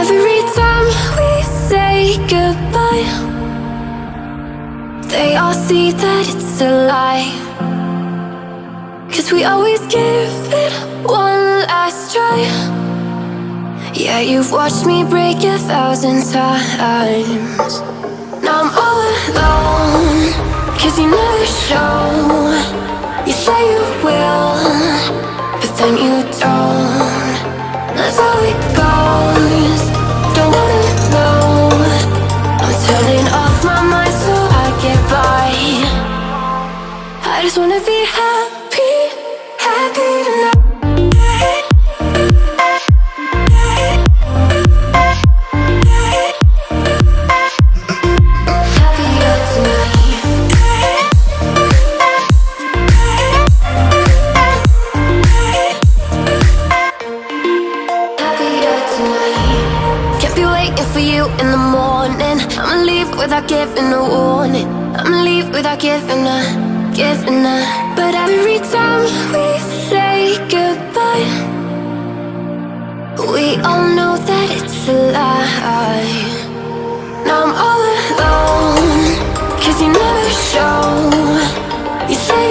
Every time we say goodbye, they all see that it's a lie. 'Cause we always give it one last try. Yeah, you've watched me break 1,000 times. Now I'm all alone, 'cause you never show. You say you will, but then you don't. That's how it goes. Don't wanna know. I'm turning off my mind so I get by. I just wanna be happy, happy tonight. In the morning, I'ma leave without giving a warning. I'ma leave without giving a. But every time we say goodbye, we all know that it's a lie. Now I'm all alone, 'cause you never show. You say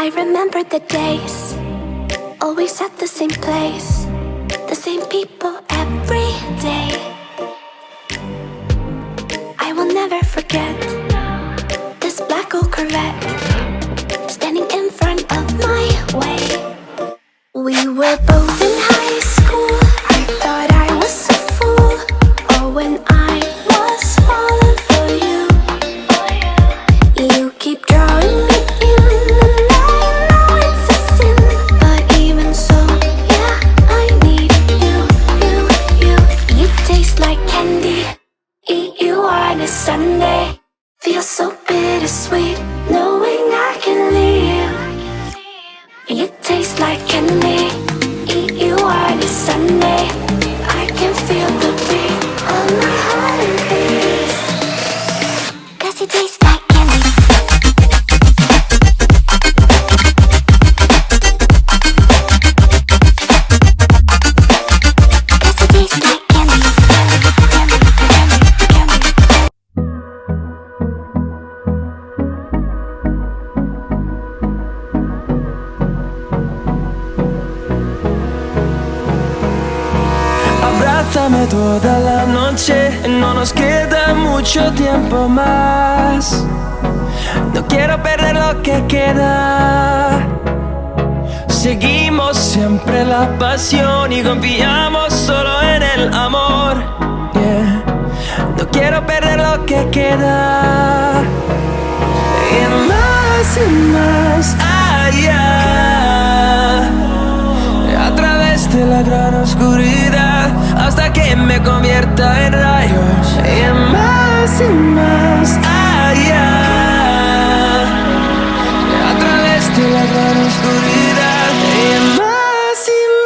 I remember the days, always at the same place, the same people every day. I will never forget this black old Corvette standing in front of my way. We were both in high school. I thought I was a fool. Or when I was falling for you. You keep drawing me in, and I know it's a sin. But even so, yeah, I need you, you. You taste like candy. Eat you on a Sunday. Feel so bittersweet, knowing I can leave. You taste like candy. Eat you on a Sunday. I can feel the beat on my heart and beats. 'Cause you taste like candy. Abrázame toda la noche, no nos queda mucho tiempo más. No quiero perder lo que queda. Seguimos siempre la pasión y confiamos solo en el amor. Yeah. No quiero perder lo que queda. Y más allá, a través de la gran oscuridad, hasta que me convierta en rayos. Y más allá, a través de la gran oscuridad. Y más allá.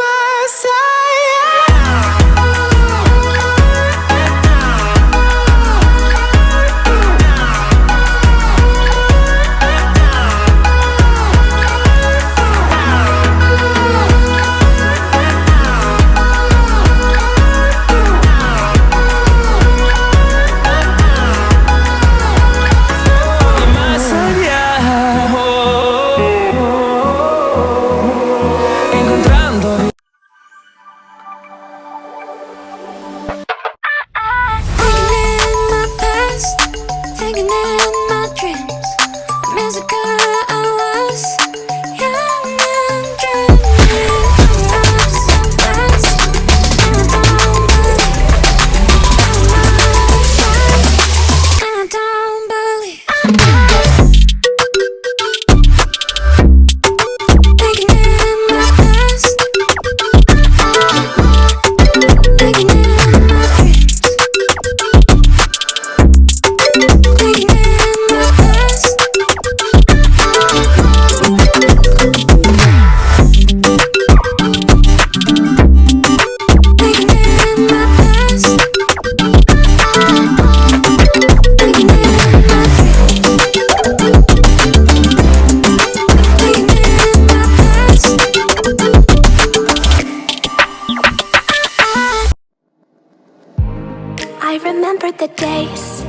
I remember the days,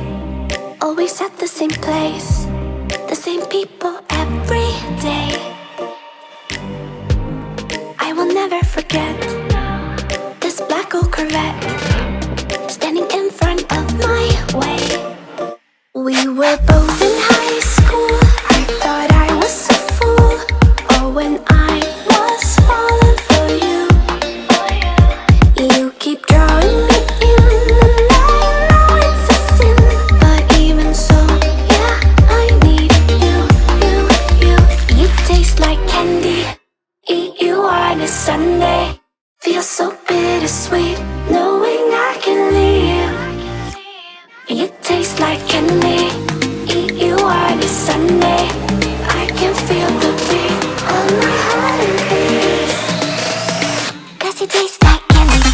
always at the same place, the same people every day. I will never forget this black old Corvette standing in front of my way. We were both in high school. I thought I was a fool. Or when I was falling for you. You keep drawing me in, and I know it's a sin. But even so, yeah, I need you. You taste like candy. Eat you on a Sunday. Feel so bittersweet, knowing I can leave. You taste like candy. Eat you on a Sunday. I can feel the beat on my heart and beats. 'Cause you taste like candy.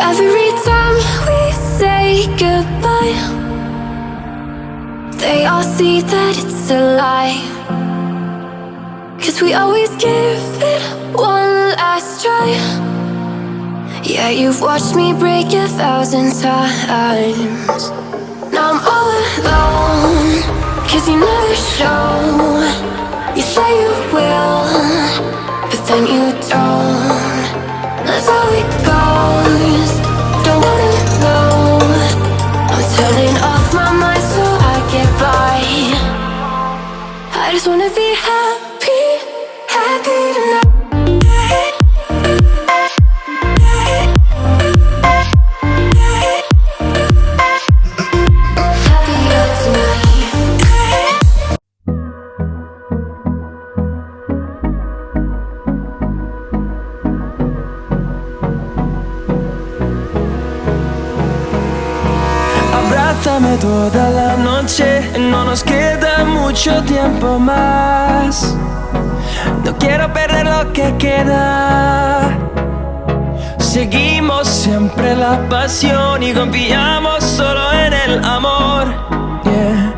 Every time we say goodbye, they all see that it's a lie. 'Cause we always give it one last try. Yeah, you've watched me break 1,000 times. Now I'm all alone, 'cause you never show. You say you will, but then you don't. That's how it goes. Don't wanna know. I'm turning off my mind so I get by. I just wanna be happy, happy tonight. Abrázame toda la noche, no nos queda mucho tiempo más. No quiero perder lo que queda. Seguimos siempre la pasión y confiamos solo en el amor. Yeah.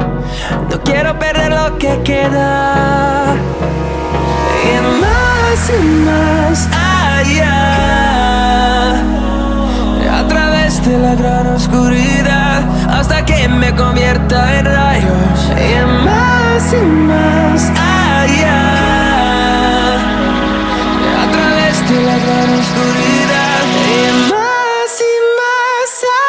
No quiero perder lo que queda. Y más allá. A través de la gran oscuridad, hasta que me convierta en rayos. Y más allá. A través de la gran oscuridad. Y más allá.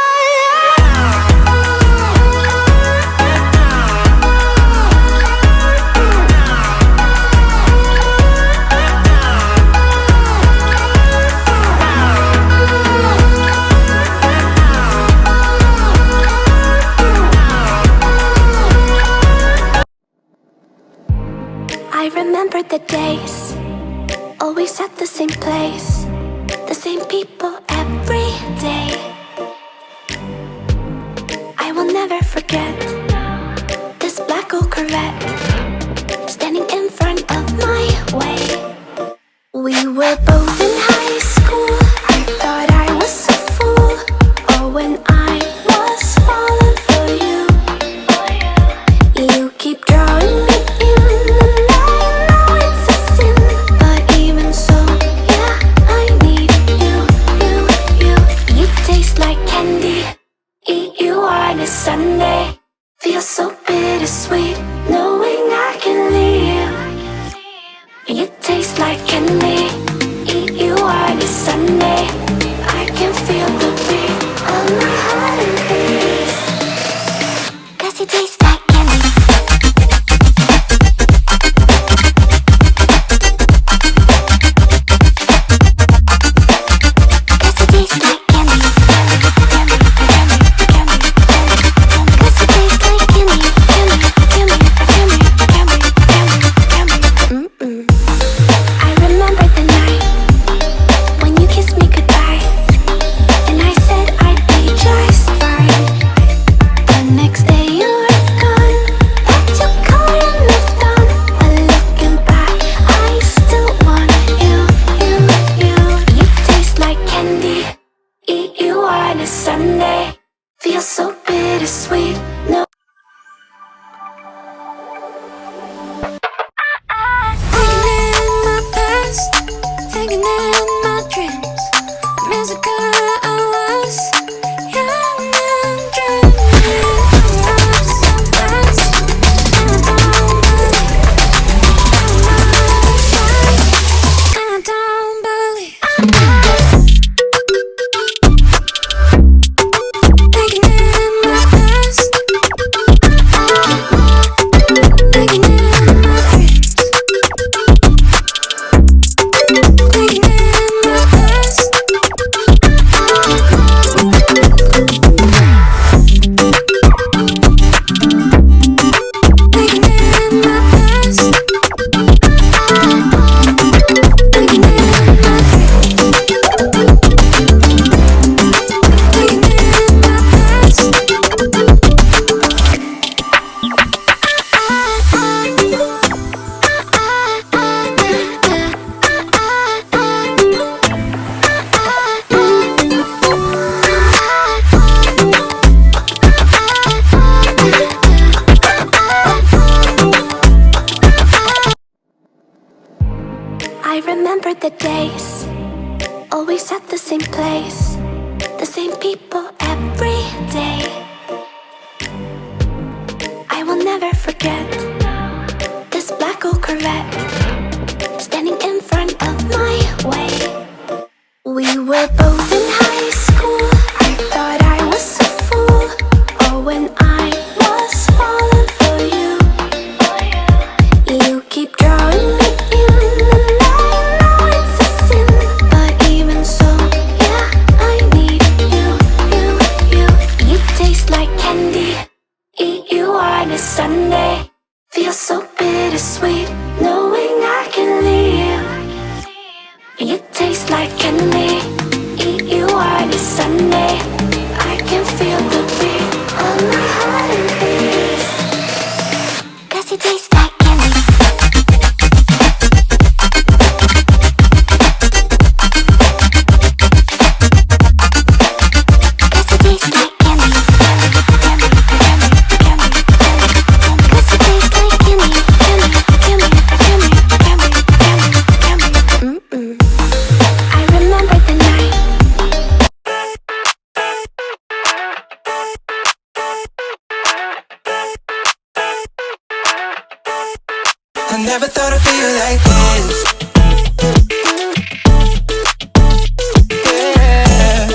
I remember the days, always at the same place, the same people every day. I will never forget this black old Corvette standing in front of my way. We were both in high school. I thought I was a fool. Oh, when I was falling for you. You keep drawing me in, and I know it's a sin, but even so, yeah, I need you. You taste like candy. Eat you on a Sunday. Feel so bittersweet, knowing I can leave. You taste like candy. Eat you on a Sunday. I can feel the beat of my heart and peace. 'Cause you taste like candy. I remember the night when you kissed me goodbye. I remember the days, always at the same place, the same people every day. I will never forget this black old Corvette standing in front of my way. We were both in high school. I thought I was a fool. Oh, when I was falling for you, you keep drawing me in, and I know it's a sin, but even so, yeah, I need you, you. You taste like candy, eat you on a Sunday. Feels so bittersweet, knowing I can leave. You taste like candy, eat you on a Sunday. I can feel the beat of my heart and beats, 'cause you taste like candy. I never thought I'd feel like this. Yeah.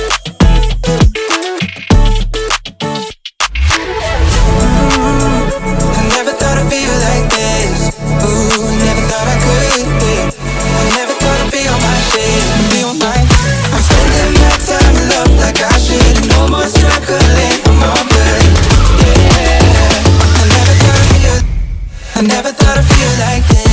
I never thought I'd feel like this. Ooh, never thought I could be. I never thought I'd be on my shit, be on mine. I'm spending my time in love like I should. No more struggling for more blood. Yeah. I never thought I'd feel like this.